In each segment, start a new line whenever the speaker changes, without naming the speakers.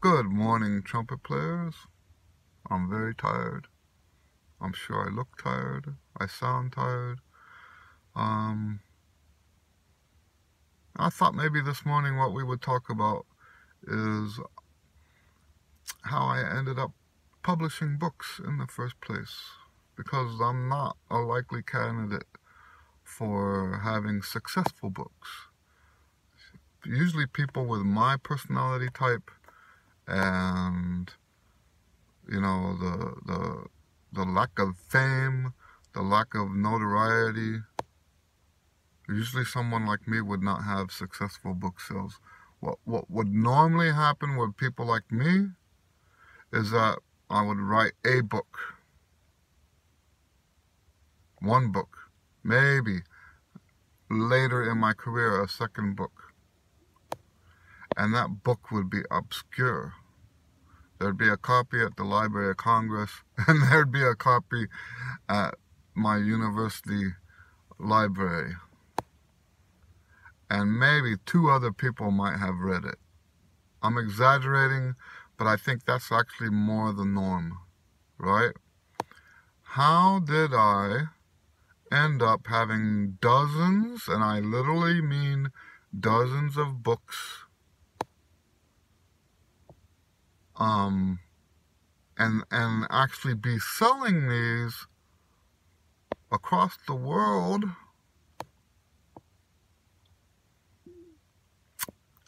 Good morning, trumpet players. I'm very tired. I'm sure I look tired. I sound tired. I thought maybe this morning what we would talk about is how I ended up publishing books in the first place. Because I'm not a likely candidate for having successful books. Usually people with my personality type and the lack of fame, the lack of notoriety. Usually someone like me would not have successful book sales. What would normally happen with people like me is that I would write a book. One book. Maybe later in my career a second book. And that book would be obscure. There'd be a copy at the Library of Congress, and there'd be a copy at my university library. And maybe 2 other people might have read it. I'm exaggerating, but I think that's actually more the norm, right? How did I end up having dozens, and I literally mean dozens of books, and actually be selling these across the world?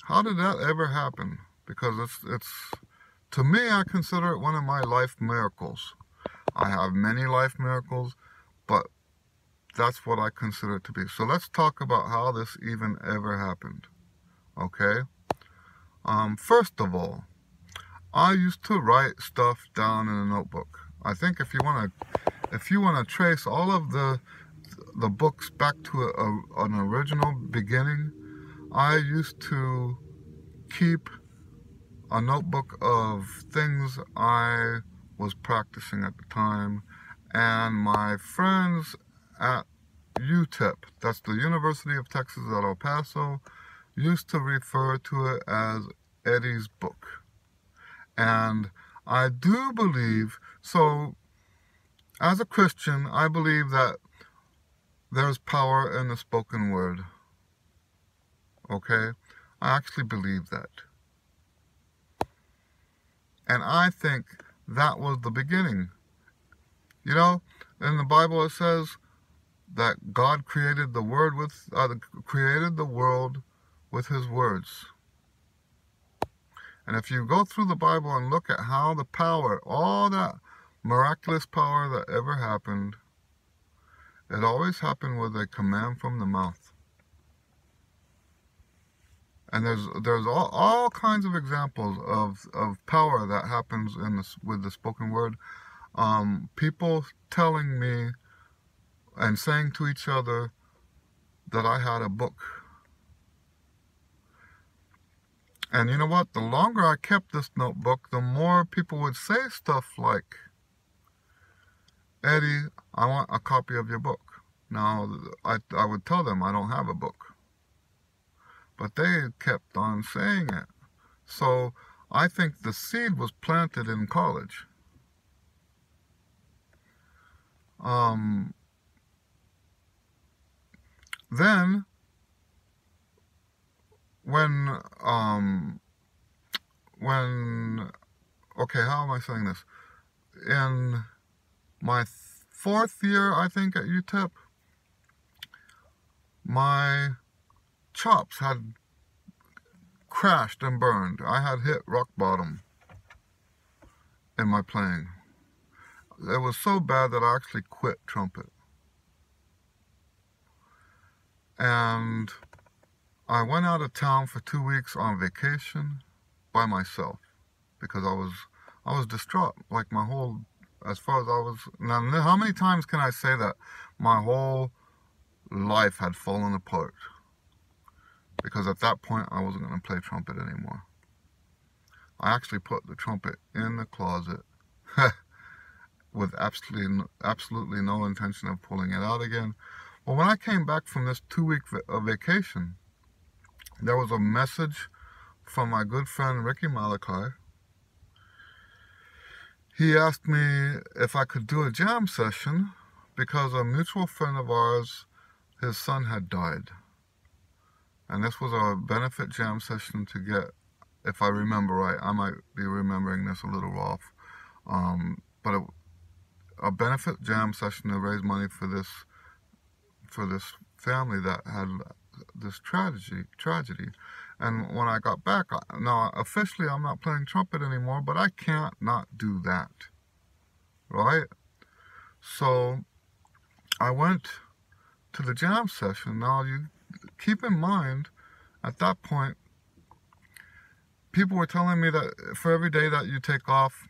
How did that ever happen? Because it's to me, I consider it one of my life miracles. I have many life miracles, but that's what I consider it to be. So let's talk about how this even ever happened. Okay? First of all, I used to write stuff down in a notebook. I think if you want to trace all of the books back to an original beginning, I used to keep a notebook of things I was practicing at the time, and my friends at UTEP, that's the University of Texas at El Paso, used to refer to it as Eddie's book. And I do believe, so as a Christian, I believe that there's power in the spoken word. Okay? I actually believe that. And I think that was the beginning. You know, in the Bible it says that God created the world with his words. And if you go through the Bible and look at how the power, all that miraculous power that ever happened, it always happened with a command from the mouth. And there's all kinds of examples of power that happens with the spoken word. People telling me and saying to each other that I had a book. And you know what? The longer I kept this notebook, the more people would say stuff like, Eddie, I want a copy of your book. Now, I would tell them I don't have a book. But they kept on saying it. So I think the seed was planted in college. Then, okay, how am I saying this? In my 4th year, I think, at UTEP, my chops had crashed and burned. I had hit rock bottom in my playing. It was so bad that I actually quit trumpet. And I went out of town for 2 weeks on vacation by myself because I was distraught. Like my whole, as far as I was, now how many times can I say that my whole life had fallen apart? Because at that point I wasn't going to play trumpet anymore. I actually put the trumpet in the closet with absolutely no intention of pulling it out again. Well, when I came back from this 2-week vacation, there was a message from my good friend Ricky Malachi, he asked me if I could do a jam session because a mutual friend of ours, his son had died. And this was a benefit jam session to get, if I remember right, I might be remembering this a little off, but a benefit jam session to raise money for this family that had this tragedy. And when I got back, now officially I'm not playing trumpet anymore, but I can't not do that, right? So I went to the jam session. Now you keep in mind, at that point, people were telling me that for every day that you take off,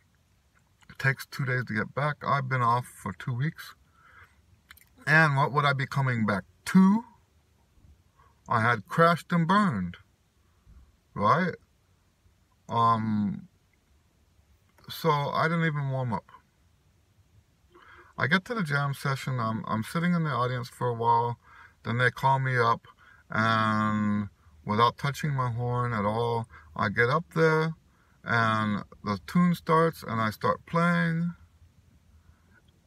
it takes 2 days to get back. I've been off for 2 weeks. And what would I be coming back to? I had crashed and burned, right? So I didn't even warm up. I get to the jam session, I'm sitting in the audience for a while, then they call me up, and without touching my horn at all, I get up there, and the tune starts, and I start playing,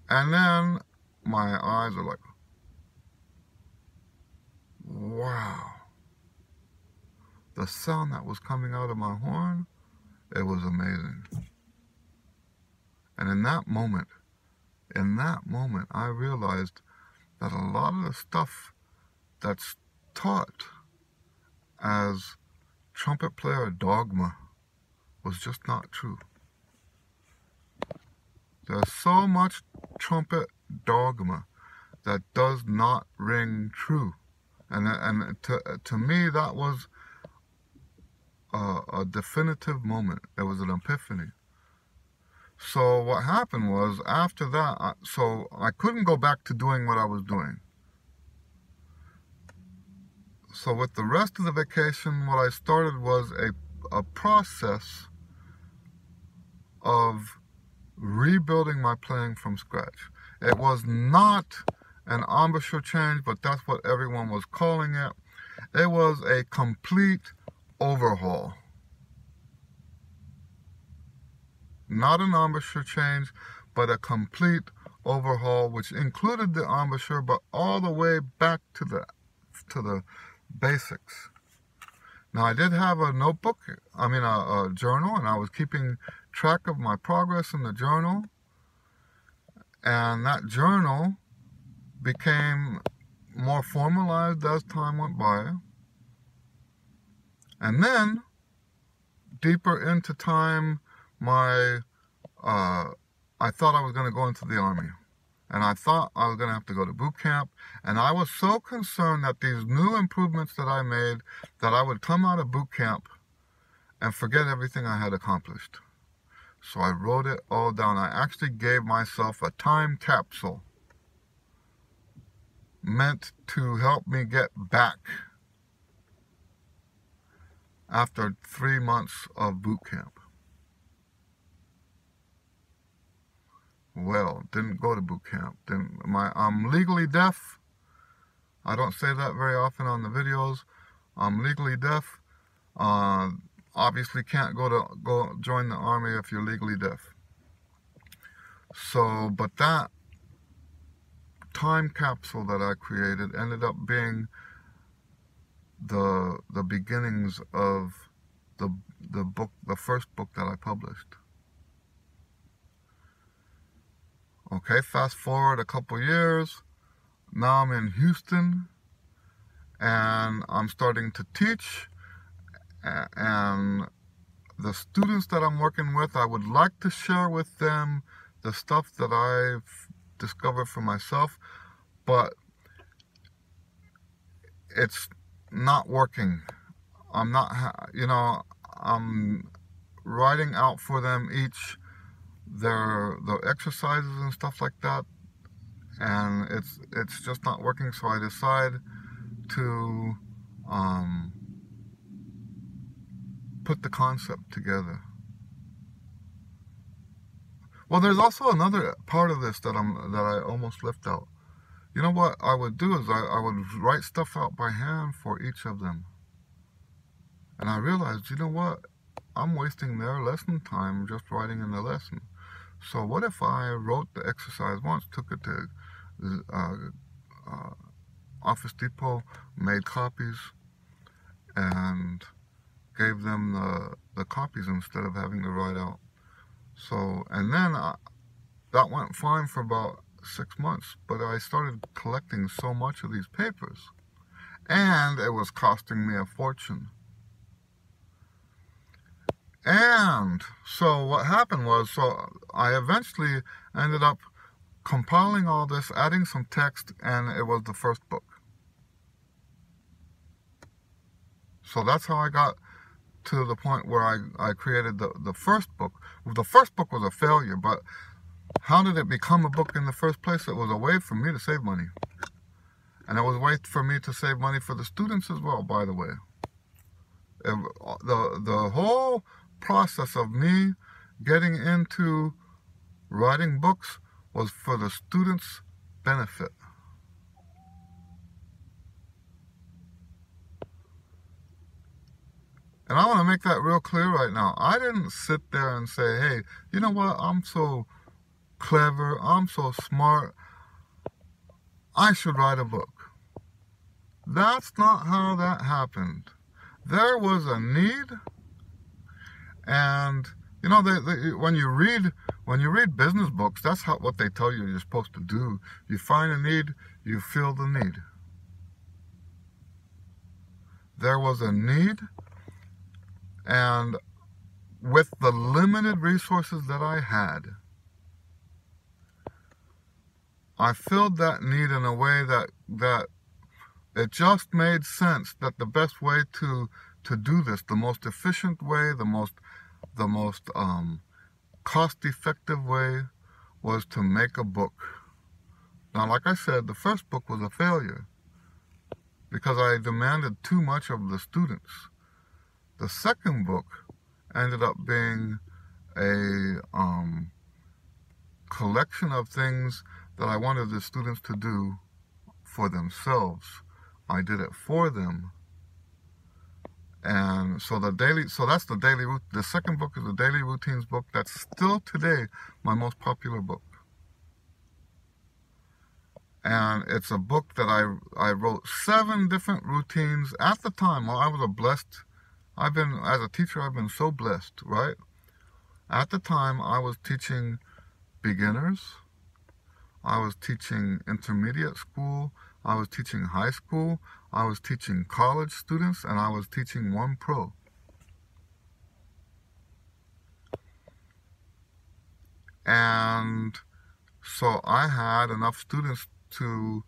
and then my eyes are like, wow. The sound that was coming out of my horn, it was amazing. And in that moment, I realized that a lot of the stuff that's taught as trumpet player dogma was just not true. There's so much trumpet dogma that does not ring true. And to me, that was a definitive moment. It was an epiphany. So what happened was, after that, so I couldn't go back to doing what I was doing. So with the rest of the vacation, what I started was a process of rebuilding my playing from scratch. It was not an embouchure change, but that's what everyone was calling it. It was a complete overhaul. Not an embouchure change, but a complete overhaul, which included the embouchure, but all the way back to the basics. Now, I did have a notebook, a journal, and I was keeping track of my progress in the journal. And that journal became more formalized as time went by. And then, deeper into time, I thought I was going to go into the Army. And I thought I was going to have to go to boot camp. And I was so concerned that these new improvements that I made, that I would come out of boot camp and forget everything I had accomplished. So I wrote it all down. I actually gave myself a time capsule meant to help me get back after 3 months of boot camp. Well, didn't go to boot camp. I'm legally deaf. I don't say that very often on the videos. I'm legally deaf. Obviously can't go join the Army if you're legally deaf. So, but that time capsule that I created ended up being the beginnings of the book, the first book that I published. Okay, fast forward a couple years. Now I'm in Houston, and I'm starting to teach. And the students that I'm working with, I would like to share with them the stuff that I've discovered for myself, but it's not working. I'm writing out for them each their exercises and stuff like that, and it's just not working. So I decide to put the concept together. Well, there's also another part of this that I almost left out. You know what I would do is I would write stuff out by hand for each of them. And I realized, you know what? I'm wasting their lesson time just writing in the lesson. So what if I wrote the exercise once, took it to Office Depot, made copies, and gave them the copies instead of having to write out. So, and then that went fine for about 6 months, but I started collecting so much of these papers, and it was costing me a fortune. And so what happened was, so I eventually ended up compiling all this, adding some text, and it was the first book. So that's how I got to the point where I created the first book. The first book was a failure, but how did it become a book in the first place? It was a way for me to save money. And it was a way for me to save money for the students as well, by the way. The whole process of me getting into writing books was for the students' benefit. And I want to make that real clear right now. I didn't sit there and say, hey, you know what, I'm so clever, I'm so smart, I should write a book. That's not how that happened. There was a need, and you know, when you read business books, that's what they tell you you're supposed to do. You find a need, you fill the need. There was a need, and with the limited resources that I had, I filled that need in a way that it just made sense, that the best way to do this, the most efficient way, the most cost-effective way, was to make a book. Now, like I said, the first book was a failure because I demanded too much of the students. The second book ended up being a collection of things that I wanted the students to do for themselves. I did it for them. And so that's the second book is the daily routines book. That's still today my most popular book. And it's a book that I wrote 7 different routines at the time. Well, I was as a teacher, I've been so blessed, right? At the time, I was teaching beginners, I was teaching intermediate school, I was teaching high school, I was teaching college students, and I was teaching 1 pro. And so I had enough students to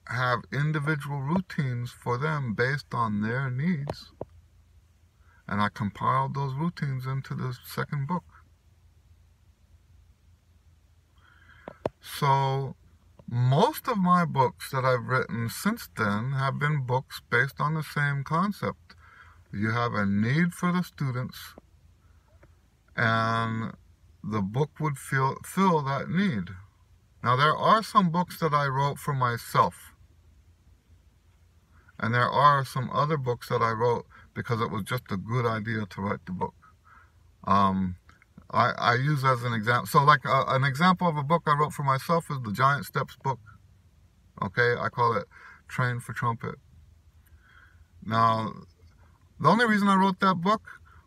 have individual routines for them based on their needs. And I compiled those routines into the second book. So most of my books that I've written since then have been books based on the same concept. You have a need for the students, and the book would fill that need. Now, there are some books that I wrote for myself, and there are some other books that I wrote because it was just a good idea to write the book. I use as an example, so like an example of a book I wrote for myself is the Giant Steps book. Okay, I call it Train for Trumpet. Now, the only reason I wrote that book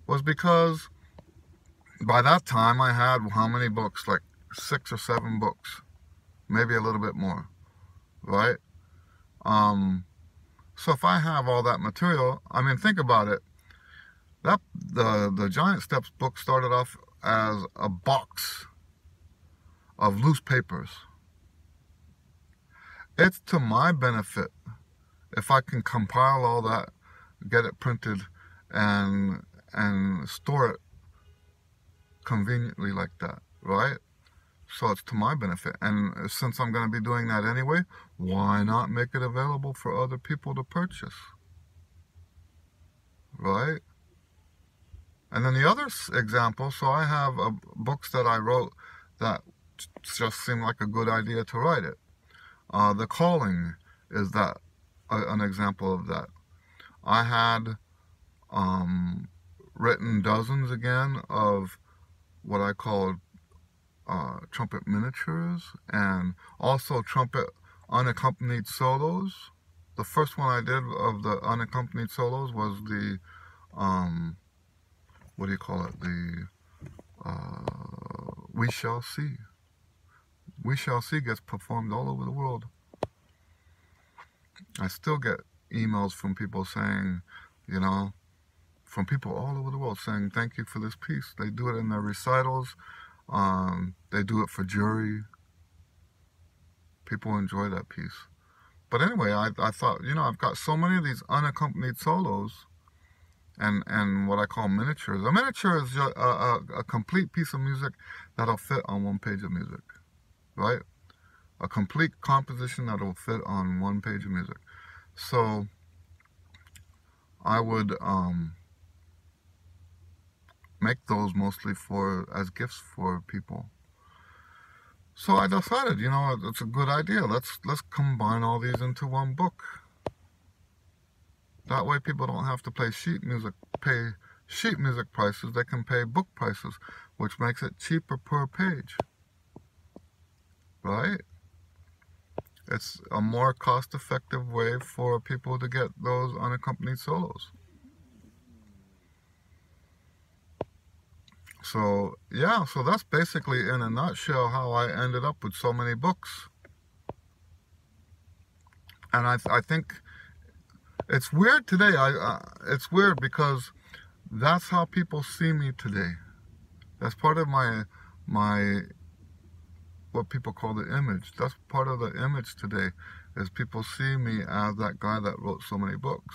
was because by that time I had how many books? Like 6 or 7 books, maybe a little bit more, right? So if I have all that material, I mean, think about it. The Giant Steps book started off as a box of loose papers. It's to my benefit if I can compile all that, get it printed, and store it conveniently like that, right? So it's to my benefit. And since I'm going to be doing that anyway, why not make it available for other people to purchase? Right? And then the other example, so I have books that I wrote that just seemed like a good idea to write it. The Calling is an example of that. I had written dozens again of what I call trumpet miniatures, and also trumpet unaccompanied solos. The first one I did of the unaccompanied solos was the, what do you call it? The We Shall See. We Shall See gets performed all over the world. I still get emails from people saying, you know, from people all over the world saying, thank you for this piece. They do it in their recitals. They do it for jury. People enjoy that piece. But anyway, I thought, you know, I've got so many of these unaccompanied solos and what I call miniatures. A miniature is just a complete piece of music that'll fit on one page of music, right? A complete composition that'll fit on one page of music. So I would make those mostly as gifts for people. So I decided, you know, it's a good idea. Let's combine all these into one book. That way people don't have to pay sheet music prices. They can pay book prices, which makes it cheaper per page. Right? It's a more cost-effective way for people to get those unaccompanied solos. So, yeah, so that's basically in a nutshell how I ended up with so many books. And I think it's weird today. It's weird because that's how people see me today. That's part of my what people call the image. That's part of the image today, is people see me as that guy that wrote so many books.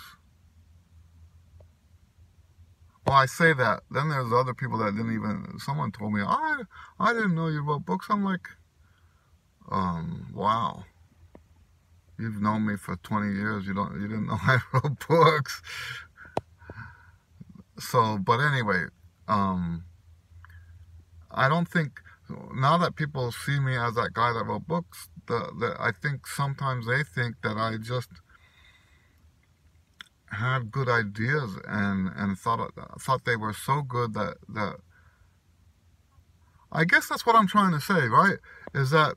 Well, I say that. Then there's other people that didn't even, someone told me, I didn't know you wrote books. I'm like, wow. You've known me for 20 years. You didn't know I wrote books. So, but anyway, I don't think, now that people see me as that guy that wrote books, I think sometimes they think that I just had good ideas and thought they were so good that I guess that's what I'm trying to say, right? Is that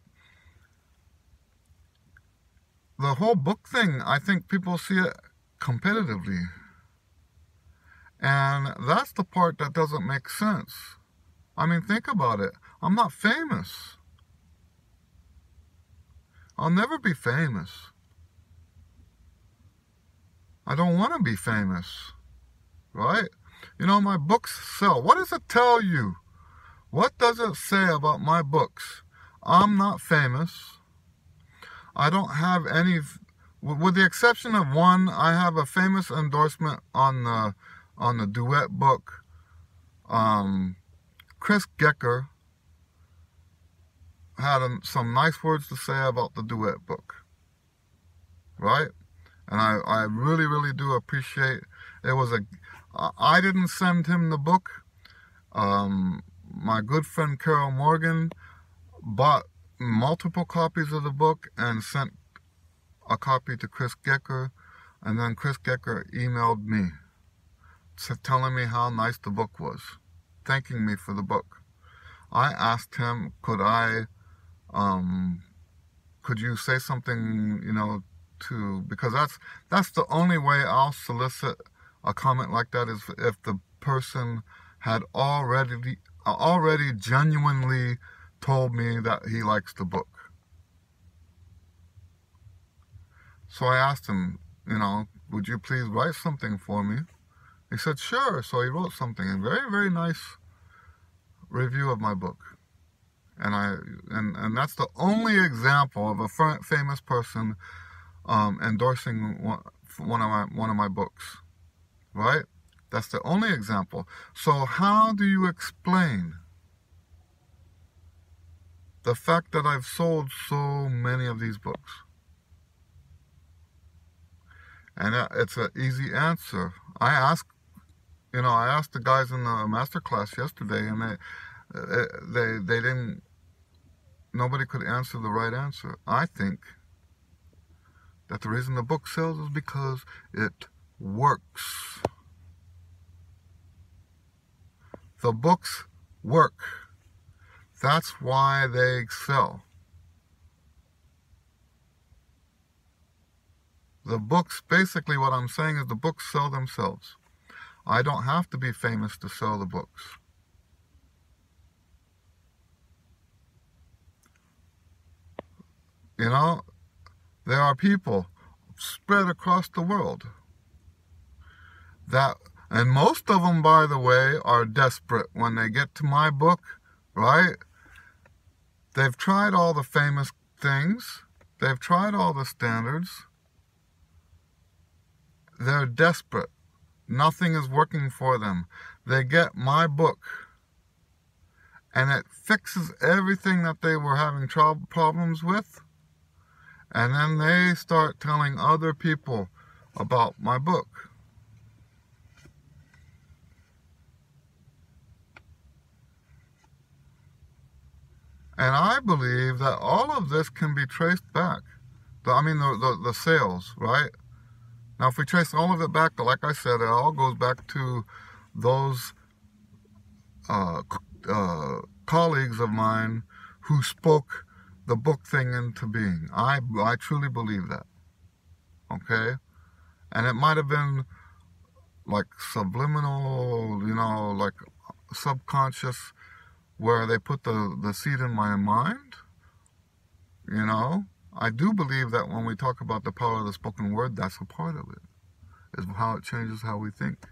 the whole book thing, I think people see it competitively. And that's the part that doesn't make sense. I mean, think about it. I'm not famous. I'll never be famous. I don't want to be famous, right? You know, my books sell. What does it tell you? What does it say about my books? I'm not famous. I don't have any, with the exception of one, I have a famous endorsement on the duet book. Chris Gecker had some nice words to say about the duet book, right? And I really, really do appreciate, I didn't send him the book. My good friend Carol Morgan bought multiple copies of the book and sent a copy to Chris Gecker, and then Chris Gecker emailed me telling me how nice the book was, thanking me for the book. I asked him, could you say something, you know, because that's the only way I'll solicit a comment like that, is if the person had already genuinely told me that he likes the book. So I asked him, you know, would you please write something for me? He said, sure. So he wrote something, a very, very nice review of my book. And that's the only example of a famous person endorsing one of my books, right? That's the only example. So how do you explain the fact that I've sold so many of these books? And it's an easy answer. I asked the guys in the master class yesterday, and they didn't. Nobody could answer the right answer. I think that the reason the book sells is because it works. The books work. That's why they excel. The books, basically what I'm saying is the books sell themselves. I don't have to be famous to sell the books. You know, there are people spread across the world that, and most of them, by the way, are desperate when they get to my book, right? They've tried all the famous things. They've tried all the standards. They're desperate. Nothing is working for them. They get my book, and it fixes everything that they were having problems with. And then they start telling other people about my book. And I believe that all of this can be traced back. The sales, right? Now, if we trace all of it back, like I said, it all goes back to those colleagues of mine who spoke the book thing into being. I truly believe that. Okay? And it might have been like subliminal, like subconscious, where they put the seed in my mind. I do believe that when we talk about the power of the spoken word, that's a part of it, is how it changes how we think,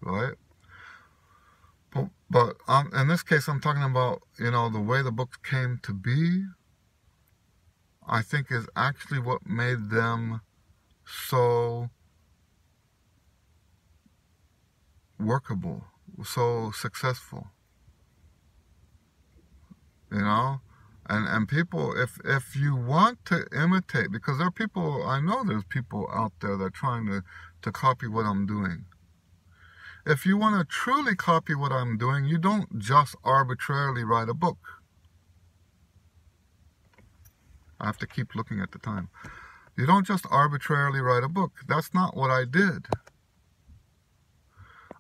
right? But in this case, I'm talking about, the way the books came to be, I think is actually what made them so workable, so successful. And people, if you want to imitate, because there are people, I know there's people out there that are trying to copy what I'm doing. If you want to truly copy what I'm doing, you don't just arbitrarily write a book. I have to keep looking at the time. You don't just arbitrarily write a book. That's not what I did.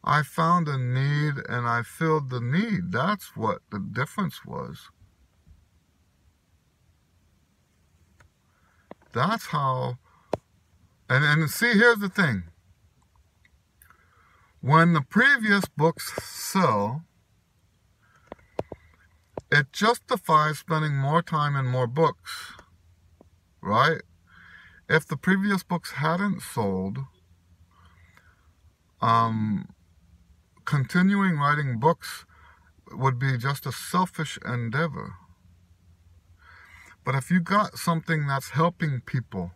I found a need and I filled the need. That's what the difference was. That's how, and see, here's the thing. When the previous books sell, it justifies spending more time and more books, right? If the previous books hadn't sold, continuing writing books would be just a selfish endeavor. But if you got something that's helping people,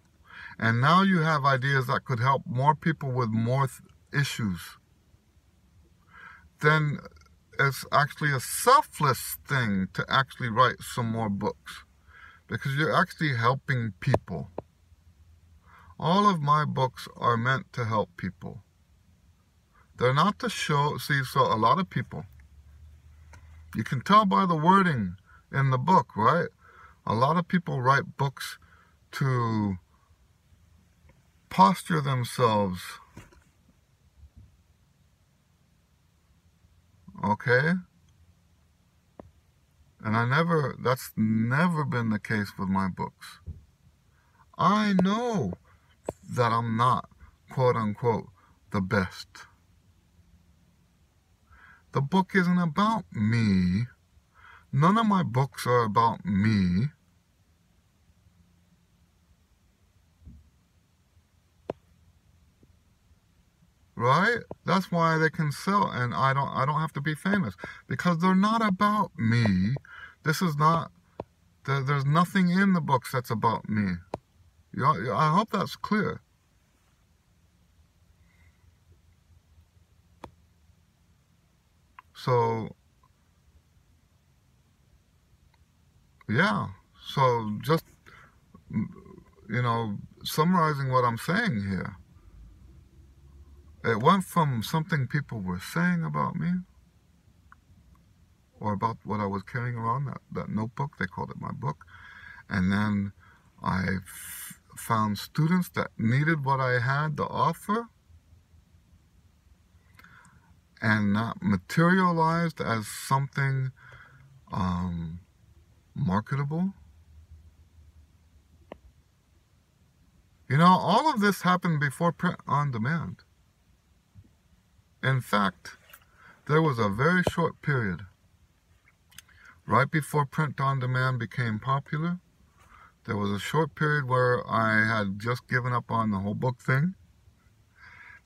and now you have ideas that could help more people with more issues, then it's actually a selfless thing to actually write some more books, because you're actually helping people. All of my books are meant to help people. They're not to show, so a lot of people, you can tell by the wording in the book, right? A lot of people write books to posture themselves, okay? And that's never been the case with my books. I know that I'm not, quote unquote, the best. The book isn't about me. None of my books are about me. Right? That's why they can sell, and I don't have to be famous, because they're not about me. This is not, there's nothing in the books that's about me. I hope that's clear. So, yeah. So just, summarizing what I'm saying here. It went from something people were saying about me, or about what I was carrying around, that notebook, they called it my book. And then I found students that needed what I had to offer, and that materialized as something marketable. You know, all of this happened before print on demand. In fact, there was a very short period right before print on demand became popular. There was a short period where I had just given up on the whole book thing.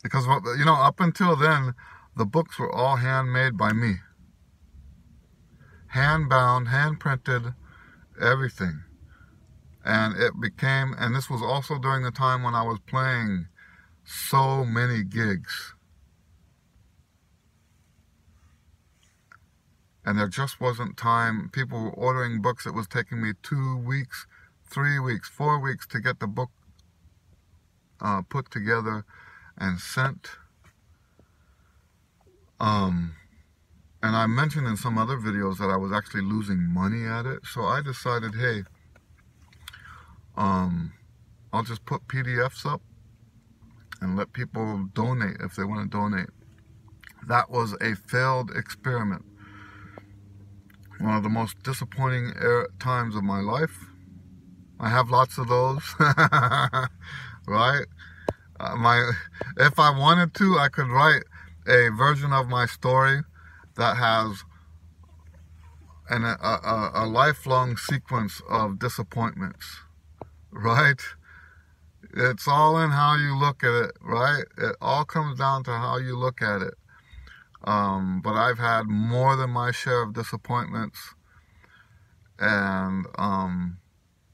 Because, you know, up until then, the books were all handmade by me. Hand-bound, hand-printed, everything. And it became, and this was also during the time when I was playing so many gigs. And there just wasn't time. People were ordering books. It was taking me 2 weeks, 3 weeks, 4 weeks to get the book put together and sent. And I mentioned in some other videos that I was actually losing money at it. So I decided, hey, I'll just put PDFs up and let people donate if they want to donate. That was a failed experiment. One of the most disappointing times of my life. I have lots of those, right? If I wanted to, I could write a version of my story that has a lifelong sequence of disappointments, right? It's all in how you look at it, right? It all comes down to how you look at it. But I've had more than my share of disappointments, and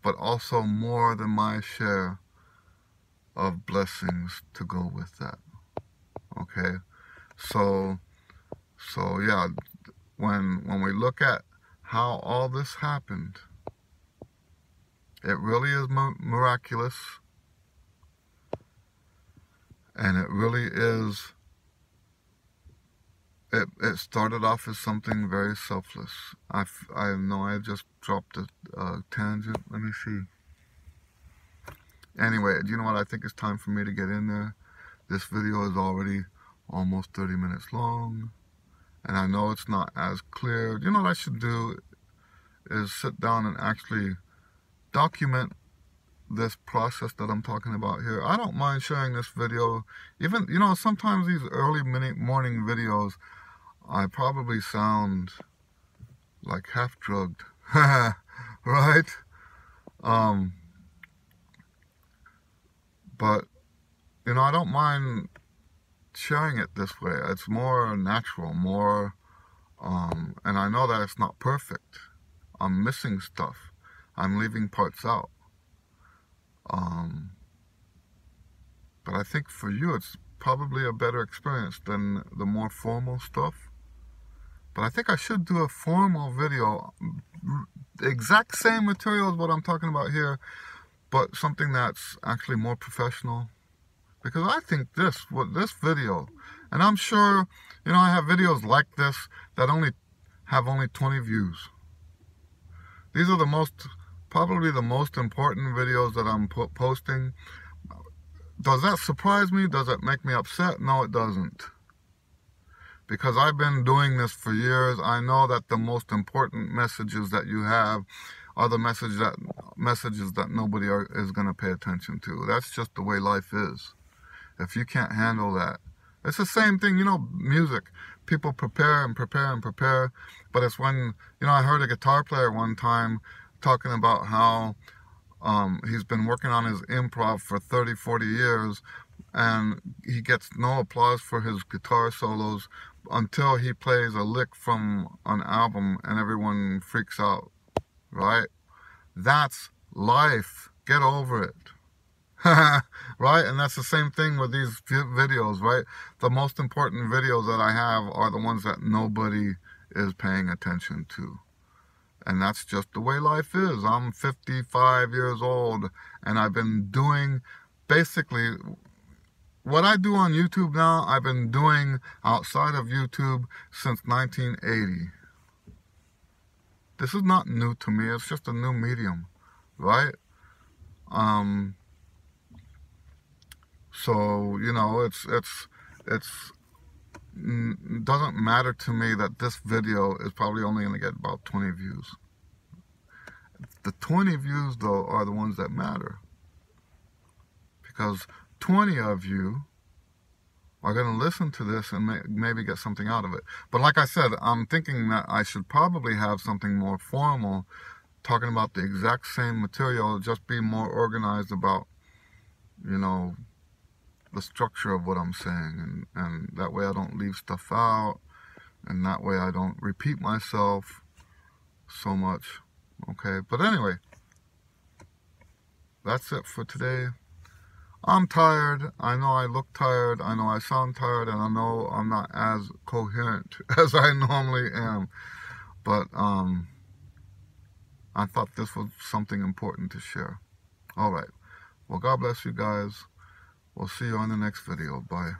but also more than my share of blessings to go with that. Okay, so yeah, when we look at how all this happened, it really is miraculous, and it really is. It started off as something very selfless. I know I just dropped a tangent. Let me see. Anyway, do you know what? I think it's time for me to get in there. This video is already almost 30 minutes long, and I know it's not as clear. You know what I should do is sit down and actually document this process that I'm talking about here. I don't mind sharing this video. Even, you know, sometimes these early morning videos, I probably sound like half drugged, right? But, you know, I don't mind sharing it this way. It's more natural, more, and I know that it's not perfect. I'm missing stuff. I'm leaving parts out. But I think for you, it's probably a better experience than the more formal stuff. But I think I should do a formal video, the exact same material as what I'm talking about here, but something that's actually more professional. Because I think this video, and I'm sure, you know, I have videos like this that have only 20 views. These are probably the most important videos that I'm posting. Does that surprise me? Does it make me upset? No, it doesn't. Because I've been doing this for years. I know that the most important messages that you have are the messages that nobody is going to pay attention to. That's just the way life is. If you can't handle that. It's the same thing, you know, music. People prepare and prepare and prepare. But it's when, you know, I heard a guitar player one time talking about how he's been working on his improv for 30, 40 years, and he gets no applause for his guitar solos until he plays a lick from an album and everyone freaks out, right? That's life. Get over it. Right? And that's the same thing with these videos, right? The most important videos that I have are the ones that nobody is paying attention to. And that's just the way life is. I'm 55 years old, and I've been doing basically what I do on YouTube now. I've been doing outside of YouTube since 1980. This is not new to me. It's just a new medium, right? So, you know, it doesn't matter to me that this video is probably only going to get about 20 views. The 20 views, though, are the ones that matter. Because 20 of you are going to listen to this and maybe get something out of it. But like I said, I'm thinking that I should probably have something more formal, talking about the exact same material, just be more organized about, you know, the structure of what I'm saying, and that way I don't leave stuff out, and that way I don't repeat myself so much. Okay, but anyway, that's it for today. I'm tired. I know I look tired. I know I sound tired, and I know I'm not as coherent as I normally am. But I thought this was something important to share. All right. Well, God bless you guys. We'll see you on the next video. Bye.